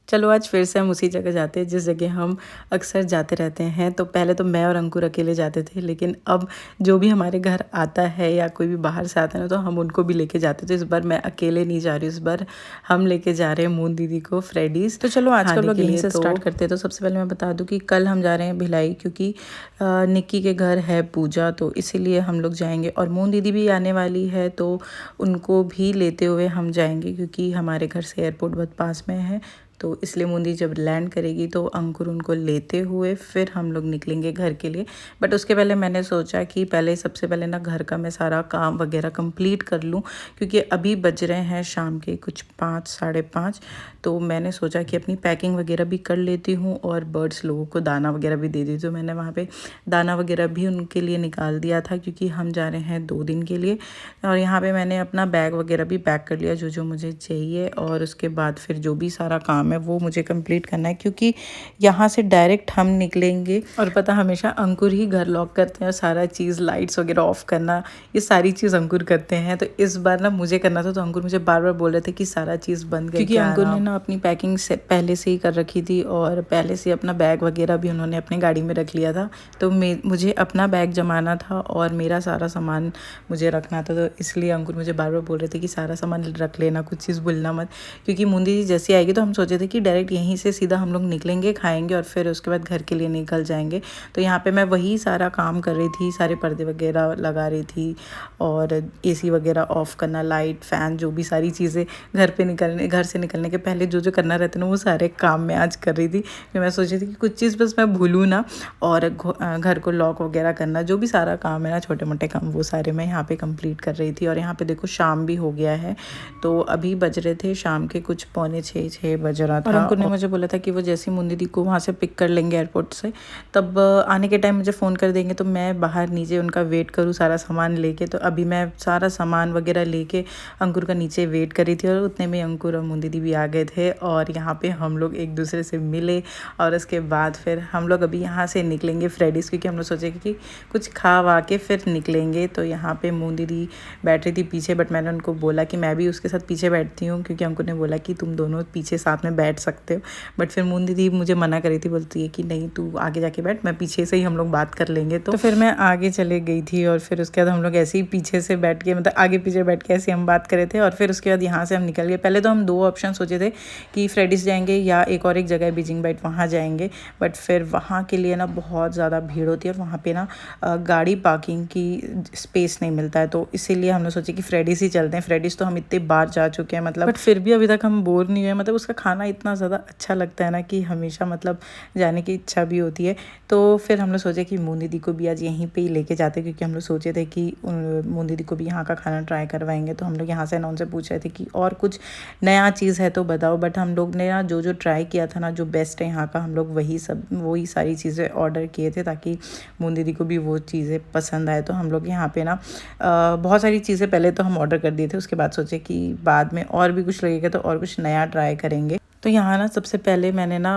चलो आज फिर से हम उसी जगह जाते हैं जिस जगह हम अक्सर जाते रहते हैं। तो पहले तो मैं और अंकुर अकेले जाते थे, लेकिन अब जो भी हमारे घर आता है या कोई भी बाहर से आता है ना, तो हम उनको भी लेके जाते थे। तो इस बार मैं अकेले नहीं जा रही हूँ, इस बार हम लेके जा रहे हैं मून दीदी को फ्रेडीज़। तो चलो आज का लोग यहीं से स्टार्ट करते हैं। तो सबसे पहले मैं बता दूँ कि कल हम जा रहे हैं भिलाई, क्योंकि निक्की के घर है पूजा, तो इसीलिए हम लोग जाएंगे। और मून दीदी भी आने वाली है, तो उनको भी लेते हुए हम जाएंगे, क्योंकि हमारे घर से एयरपोर्ट बहुत पास में है। तो इसलिए मुंदी जब लैंड करेगी तो अंकुर उनको लेते हुए फिर हम लोग निकलेंगे घर के लिए। बट उसके पहले मैंने सोचा कि पहले सबसे पहले ना घर का मैं सारा काम वगैरह कंप्लीट कर लूँ, क्योंकि अभी बज रहे हैं शाम के कुछ 5 साढ़े 5। तो मैंने सोचा कि अपनी पैकिंग वगैरह भी कर लेती हूँ और बर्ड्स लोगों को दाना वगैरह भी दे दी। तो मैंने वहाँ पे दाना वगैरह भी उनके लिए निकाल दिया था, क्योंकि हम जा रहे हैं 2 दिन के लिए। और यहाँ पे मैंने अपना बैग वगैरह भी पैक कर लिया जो जो मुझे चाहिए। और उसके बाद फिर जो भी सारा काम है वो मुझे कंप्लीट करना है, क्योंकि यहाँ से डायरेक्ट हम निकलेंगे। और पता हमेशा अंकुर ही घर लॉक करते हैं और सारा चीज़ लाइट्स वगैरह ऑफ करना, ये सारी चीज़ अंकुर करते हैं। तो इस बार ना मुझे करना था, तो अंकुर मुझे बार बार बोल रहे थे कि सारा चीज़ बंद करके, क्योंकि अंकुर ने ना अपनी पैकिंग से पहले से ही कर रखी थी और पहले से अपना बैग वगैरह भी उन्होंने अपने गाड़ी में रख लिया था। तो मुझे अपना बैग जमाना था और मेरा सारा सामान मुझे रखना था। तो इसलिए अंकुर मुझे बार बार बोल रहे थे कि सारा सामान रख लेना, कुछ चीज़ भूलना मत। क्योंकि मुंदी जी जैसी आएगी तो हम सोचे थे कि डायरेक्ट यहीं से सीधा हम लोग निकलेंगे, खाएंगे और फिर उसके बाद घर के लिए निकल जाएंगे। तो यहाँ पे मैं वही सारा काम कर रही थी, सारे पर्दे वगैरह लगा रही थी और एसी वगैरह ऑफ़ करना, लाइट फैन, जो भी सारी चीज़ें घर से निकलने के पहले जो जो करना रहता है ना, वो सारे काम मैं आज कर रही थी। फिर मैं सोची थी कि कुछ चीज़ बस मैं भूलूँ ना, और घर को लॉक वगैरह करना, जो भी सारा काम है ना, छोटे मोटे काम, वो सारे मैं यहाँ पे कंप्लीट कर रही थी। और यहाँ पे देखो शाम भी हो गया है, तो अभी बज रहे थे शाम के कुछ 5:45 बज रहा था। और अंकुर ने मुझे बोला था कि वो जैसी मुंदी दीदी को वहाँ से पिक कर लेंगे एयरपोर्ट से, तब आने के टाइम मुझे फ़ोन कर देंगे, तो मैं बाहर नीचे उनका वेट करूँ सारा सामान लेके। तो अभी मैं सारा सामान वगैरह लेके अंकुर का नीचे वेट कर रही थी, और उतने में अंकुर और मुंदी दीदी भी आ गए थे और यहाँ पे हम लोग एक दूसरे से मिले। और उसके बाद फिर हम लोग अभी यहाँ से निकलेंगे फ्रेडीज़, क्योंकि हम लोग सोचे कि कुछ खा वा के फिर निकलेंगे। तो यहाँ पे मुंदी दीदी बैठ रही थी पीछे, बट मैंने उनको बोला कि मैं भी उसके साथ पीछे बैठती हूँ, क्योंकि अंकुर ने बोला कि तुम दोनों पीछे साथ में बैठ सकते हो। बट फिर मुंदी दीदी मुझे मना करी थी, बोलती है कि नहीं तू आगे जाके बैठ, मैं पीछे से ही हम लोग बात कर लेंगे। तो फिर मैं आगे चले गई थी और फिर उसके बाद हम लोग ऐसे ही पीछे से बैठ के, मतलब आगे पीछे बैठ के ऐसे हम बात कर रहे थे। और फिर उसके बाद यहाँ से हम निकल गए। पहले तो हम 2 ऑप्शन सोचे थे कि फ्रेडीज़ जाएंगे या एक जगह है बीजिंग बाइट, वहाँ जाएंगे। बट फिर वहाँ के लिए ना बहुत ज़्यादा भीड़ होती है और वहाँ पे ना गाड़ी पार्किंग की स्पेस नहीं मिलता है। तो इसीलिए हमने सोचा कि फ्रेडीज़ ही चलते हैं। फ्रेडीज़ तो हम इतने बार जा चुके हैं, मतलब, बट फिर भी अभी तक हम बोर नहीं हुए। मतलब उसका खाना इतना ज़्यादा अच्छा लगता है ना कि हमेशा मतलब जाने की इच्छा भी होती है। तो फिर हम लोग सोचे कि मून दीदी को भी आज यहीं पे ही लेके जाते, क्योंकि हम लोग सोचे थे कि मून दीदी को भी यहाँ का खाना ट्राई करवाएंगे। तो हम लोग यहाँ से ना उनसे पूछ रहे थे कि और कुछ नया चीज़ है तो बताओ। बट हम लोग ने ना जो जो ट्राई किया था ना, जो बेस्ट है यहाँ का, हम लोग वही सारी चीज़ें ऑर्डर किए थे, ताकि मून दीदी को भी वो चीज़ें पसंद आए। तो हम लोग यहाँ पे ना बहुत सारी चीज़ें पहले तो हम ऑर्डर कर दिए थे, उसके बाद सोचे कि बाद में और भी कुछ लगेगा तो और कुछ नया ट्राई करेंगे। तो यहाँ ना सबसे पहले मैंने ना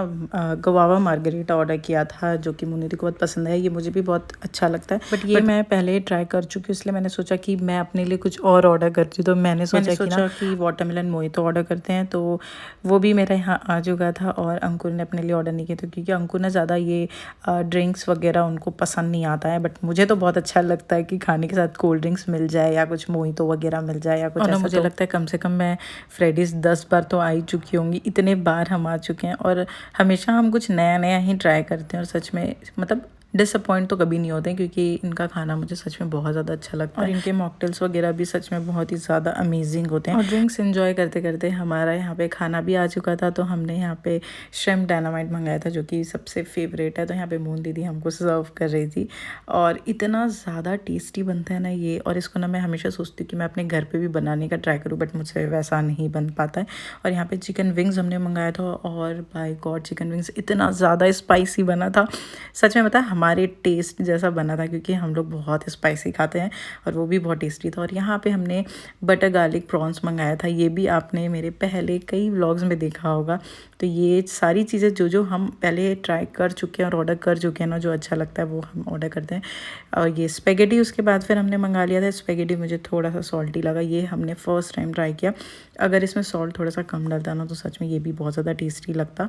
गवावा मार्गरीटा ऑर्डर किया था, जो कि मुनीदी को बहुत पसंद है। ये मुझे भी बहुत अच्छा लगता है, बट ये मैं पहले ट्राई कर चुकी हूँ, इसलिए मैंने सोचा कि मैं अपने लिए कुछ और ऑर्डर करती हूँ। तो मैंने सोचा कि वाटरमेलन मोहितो ऑर्डर करते हैं। तो वो भी मेरा यहाँ आ चुका था और अंकुर ने अपने लिए ऑर्डर नहीं किया था, क्योंकि अंकुर ने ज़्यादा ये ड्रिंक्स वगैरह उनको पसंद नहीं आता है। बट मुझे तो बहुत अच्छा लगता है कि खाने के साथ कोल्ड ड्रिंक्स मिल जाए या कुछ मोहितो वगैरह मिल जाए या कुछ ऐसा। मुझे लगता है कम से कम मैं फ्रेडीज़ 10 बार तो आ ही चुकी होंगी, इतने बार हम आ चुके हैं। और हमेशा हम कुछ नया नया ही ट्राई करते हैं और सच में मतलब डिसअपॉइंट तो कभी नहीं होते, क्योंकि इनका खाना मुझे सच में बहुत ज़्यादा अच्छा लगता है। और इनके मॉकटेल्स वगैरह भी सच में बहुत ही ज़्यादा अमेजिंग होते हैं। और ड्रिंक्स एंजॉय करते करते हमारा यहाँ पे खाना भी आ चुका था। तो हमने यहाँ पे श्रिम्प डायनामाइट मंगाया था, जो कि सबसे फेवरेट है। तो यहाँ पे मून दीदी हमको सर्व कर रही थी और इतना ज़्यादा टेस्टी बनता है ना ये। और इसको ना मैं हमेशा सोचती हूँ कि मैं अपने घर पर भी बनाने का ट्राई करूँ, बट मुझसे वैसा नहीं बन पाता है। और यहाँ पे चिकन विंग्स हमने मंगाया था और बाय गॉड चिकन विंग्स इतना ज़्यादा स्पाइसी बना था, सच में पता है हमारे टेस्ट जैसा बना था, क्योंकि हम लोग बहुत स्पाइसी खाते हैं और वो भी बहुत टेस्टी था। और यहाँ पे हमने बटर गार्लिक प्रॉन्स मंगाया था, ये भी आपने मेरे पहले कई व्लॉग्स में देखा होगा। तो ये सारी चीज़ें जो जो हम पहले ट्राई कर चुके हैं और ऑर्डर कर चुके हैं ना, जो अच्छा लगता है वो हम ऑर्डर करते हैं। और ये स्पेगेटी उसके बाद फिर हमने मंगा लिया था। स्पेगेटी मुझे थोड़ा सा सॉल्टी लगा, ये हमने फर्स्ट टाइम ट्राई किया। अगर इसमें सॉल्ट थोड़ा सा कम डलता ना तो सच में ये भी बहुत ज़्यादा टेस्टी लगता।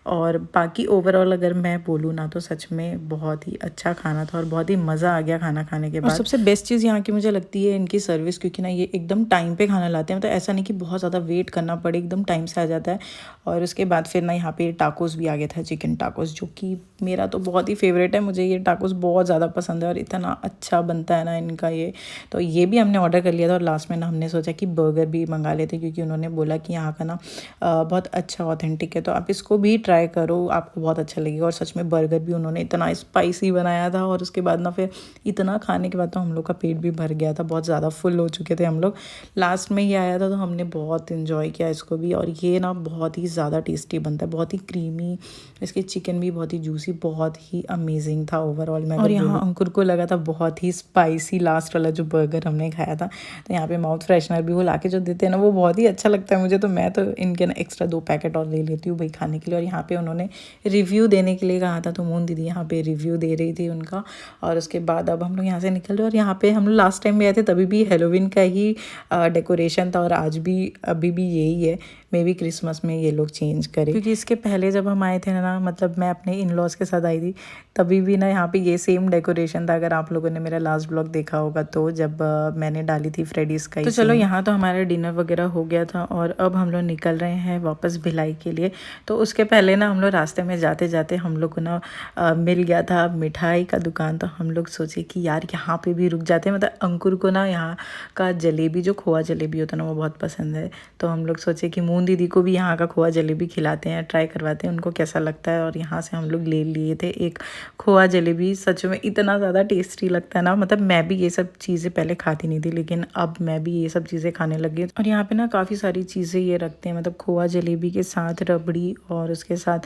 और बाकी ओवरऑल अगर मैं बोलूँ ना तो सच में बहुत ही अच्छा खाना था और बहुत ही मज़ा आ गया खाना खाने के बाद। और सबसे बेस्ट चीज़ यहाँ की मुझे लगती है इनकी सर्विस, क्योंकि ना ये एकदम टाइम पे खाना लाते हैं, मतलब ऐसा नहीं कि बहुत ज़्यादा वेट करना पड़े, एकदम टाइम से आ जाता है। और उसके बाद फिर ना यहाँ पे टाकोस भी आ गया था, चिकन टाकोस, जो कि मेरा तो बहुत ही फेवरेट है। मुझे ये टाकोस बहुत ज़्यादा पसंद है और इतना अच्छा बनता है ना इनका ये। तो ये भी हमने ऑर्डर कर लिया था और लास्ट में ना हमने सोचा कि बर्गर भी मंगा लेते, क्योंकि उन्होंने बोला कि यहाँ का ना बहुत अच्छा ऑथेंटिक है, तो आप इसको भी ट्राई करो, आपको बहुत अच्छा लगेगा। और सच में बर्गर भी उन्होंने इतना स्पाइसी बनाया था और उसके बाद ना फिर इतना खाने के बाद तो हम लोग का पेट भी भर गया था, बहुत ज़्यादा फुल हो चुके थे हम लोग। लास्ट में ये आया था तो हमने बहुत इन्जॉय किया इसको भी। और ये ना बहुत ही ज़्यादा टेस्टी बनता है, बहुत ही क्रीमी, इसके चिकन भी बहुत ही जूसी, बहुत ही अमेजिंग था ओवरऑल में। और यहाँ अंकुर को लगा था बहुत ही स्पाइसी लास्ट वाला जो बर्गर हमने खाया था। तो यहाँ पे माउथ फ्रेशनर भी वो लाके जो देते हैं ना वो बहुत ही अच्छा लगता है मुझे, तो मैं तो इनके ना एक्स्ट्रा 2 पैकेट और ले लेती हूँ भाई खाने के लिए। और यहाँ पे उन्होंने रिव्यू देने के लिए कहा था, तो मून दीदी यहाँ पे रिव्यू दे रही थी उनका। और उसके बाद अब हम लोग यहाँ से निकल रहे। और यहाँ पे हम लोग लास्ट टाइम में आए थे तभी भी हेलोविन का ही डेकोरेशन था और आज भी अभी भी यही है। मे बी क्रिसमस में ये लोग चेंज करें, क्योंकि इसके पहले जब हम आए थे ना, मतलब मैं अपने इन लॉज के साथ आई थी, तभी भी ना यहाँ पे ये सेम डेकोरेशन था। अगर आप लोगों ने मेरा लास्ट ब्लॉग देखा होगा तो जब मैंने डाली थी फ्रेडीज का। तो चलो यहाँ तो हमारा डिनर वगैरह हो गया था और अब हम लोग निकल रहे हैं वापस भिलाई के लिए। तो उसके पहले ना हम लोग रास्ते में जाते जाते हम लोग को ना मिल गया था मिठाई का दुकान। तो हम लोग सोचे कि यार यहाँ पे भी रुक जाते हैं, मतलब अंकुर को ना यहाँ का जलेबी, जो खोआ जलेबी होता है ना, वो बहुत पसंद है। तो हम लोग सोचे कि मून दीदी को भी यहाँ का खोआ जलेबी खिलाते हैं, ट्राई करवाते हैं उनको कैसा लगता है। और यहाँ से हम लोग ले लिए थे एक खोआ जलेबी। सच में इतना ज़्यादा टेस्टी लगता है ना, मतलब मैं भी ये सब चीज़ें पहले खाती नहीं थी, लेकिन अब मैं भी ये सब चीज़ें खाने लगी। और यहाँ पे ना काफ़ी सारी चीज़ें ये रखते हैं, मतलब खोआ जलेबी के साथ रबड़ी और उसके साथ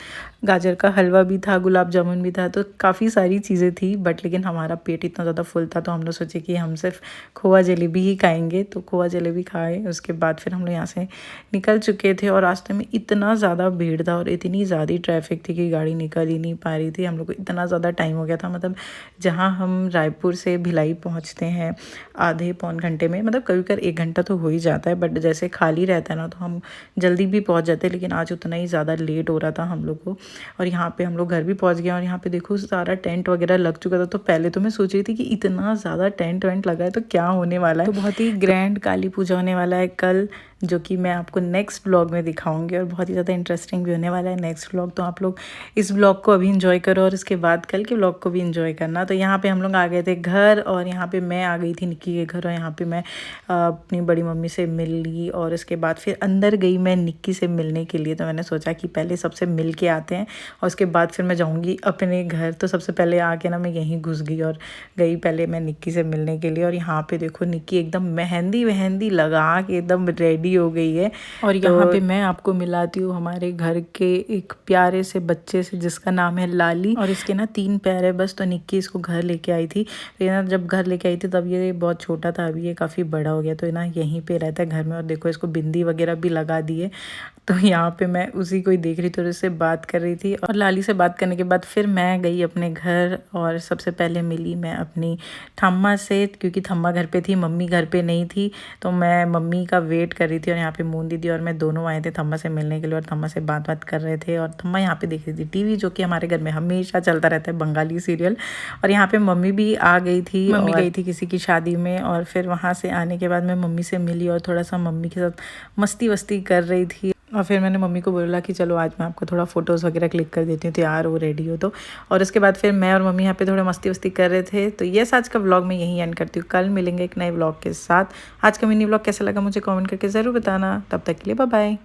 गाजर का हलवा भी था, गुलाब जामुन भी था, तो काफ़ी सारी चीज़ें थी। बट लेकिन हमारा पेट इतना ज़्यादा फुल था तो हम लोग सोचे कि हम सिर्फ खोआ जलेबी ही खाएंगे। तो खोआ जलेबी खाए, उसके बाद फिर हम लोग यहाँ से निकल चुके थे। और रास्ते में इतना ज़्यादा भीड़ था और इतनी ज़्यादा ट्रैफिक थी कि गाड़ी निकल ही नहीं पा रही थी। हम लोग को इतना ज़्यादा टाइम हो गया था, मतलब जहाँ हम रायपुर से भिलाई पहुँचते हैं आधे पौन घंटे में, मतलब कभी कभी 1 घंटा तो हो ही जाता है, बट जैसे खाली रहता है ना तो हम जल्दी भी पहुँच जाते हैं। लेकिन आज उतना ही ज़्यादा लेट हो रहा था हम लोग को। और यहाँ पे हम लोग घर भी पहुँच गए और यहाँ पे देखो सारा टेंट वगैरह लग चुका था। तो पहले तो मैं सोच रही थी कि इतना ज़्यादा टेंट वेंट लगा है तो क्या होने वाला है। तो बहुत ही ग्रैंड काली पूजा होने वाला है कल, जो कि मैं आपको नेक्स्ट ब्लॉग में दिखाऊंगी और बहुत ही ज़्यादा इंटरेस्टिंग भी होने वाला है नेक्स्ट ब्लॉग। तो आप लोग इस ब्लॉग को अभी इंजॉय करो और इसके बाद कल के ब्लॉग को भी इंजॉय करना। तो यहाँ पे हम लोग आ गए थे घर और यहाँ पे मैं आ गई थी निक्की के घर और यहाँ पे मैं अपनी बड़ी मम्मी से मिल ली और उसके बाद फिर अंदर गई मैं निक्की से मिलने के लिए। तो मैंने सोचा कि पहले सबसे मिल के आते हैं और उसके बाद फिर मैं जाऊँगी अपने घर। तो सबसे पहले आके ना मैं यहीं घुस गई और गई पहले मैं निक्की से मिलने के लिए। और यहाँ पे देखो निक्की एकदम मेहंदी वहंदी लगा के एकदम रेडी हो गई है। और यहाँ पे मैं आपको मिलाती हूँ हमारे घर के एक प्यारे से बच्चे से जिसका नाम है लाली। और इसके ना 3 पैर है बस। तो निक्की इसको घर लेके आई थी। तो ये ना जब घर लेके आई थी तब ये बहुत छोटा था, अभी ये काफ़ी बड़ा हो गया। तो ना यहीं पे रहता है घर में। और देखो इसको बिंदी वगैरह भी लगा दी है। तो यहाँ पे मैं उसी को ही देख रही थी और उससे बात कर रही थी। और लाली से बात करने के बाद फिर मैं गई अपने घर और सबसे पहले मिली मैं अपनी थम्मा से, क्योंकि थम्मा घर पे थी, मम्मी घर पे नहीं थी। तो मैं मम्मी का वेट कर रही थी और यहाँ पे मून दीदी और मैं दोनों आए थे थम्मा से मिलने के लिए और थम्मा से बात कर रहे थे। और थम्मा यहाँ पे देख रही थी टीवी, जो कि हमारे घर में हमेशा चलता रहता है, बंगाली सीरियल। और यहाँ पे मम्मी भी आ गई थी, मम्मी गई थी किसी की शादी में। और फिर वहाँ से आने के बाद मैं मम्मी से मिली और थोड़ा सा मम्मी के साथ मस्ती वस्ती कर रही थी। और फिर मैंने मम्मी को बोला कि चलो आज मैं आपको थोड़ा फ़ोटोज़ वगैरह क्लिक कर देती हूँ, तो यार वो रेडी हो तो। और उसके बाद फिर मैं और मम्मी यहाँ पे थोड़ा मस्ती वस्ती कर रहे थे। तो ये आज का व्लॉग मैं यहीं एंड करती हूँ, कल मिलेंगे एक नए व्लॉग के साथ। आज का मिनी व्लॉग कैसा लगा मुझे कमेंट करके ज़रूर बताना। तब तक के लिए बाय बाय।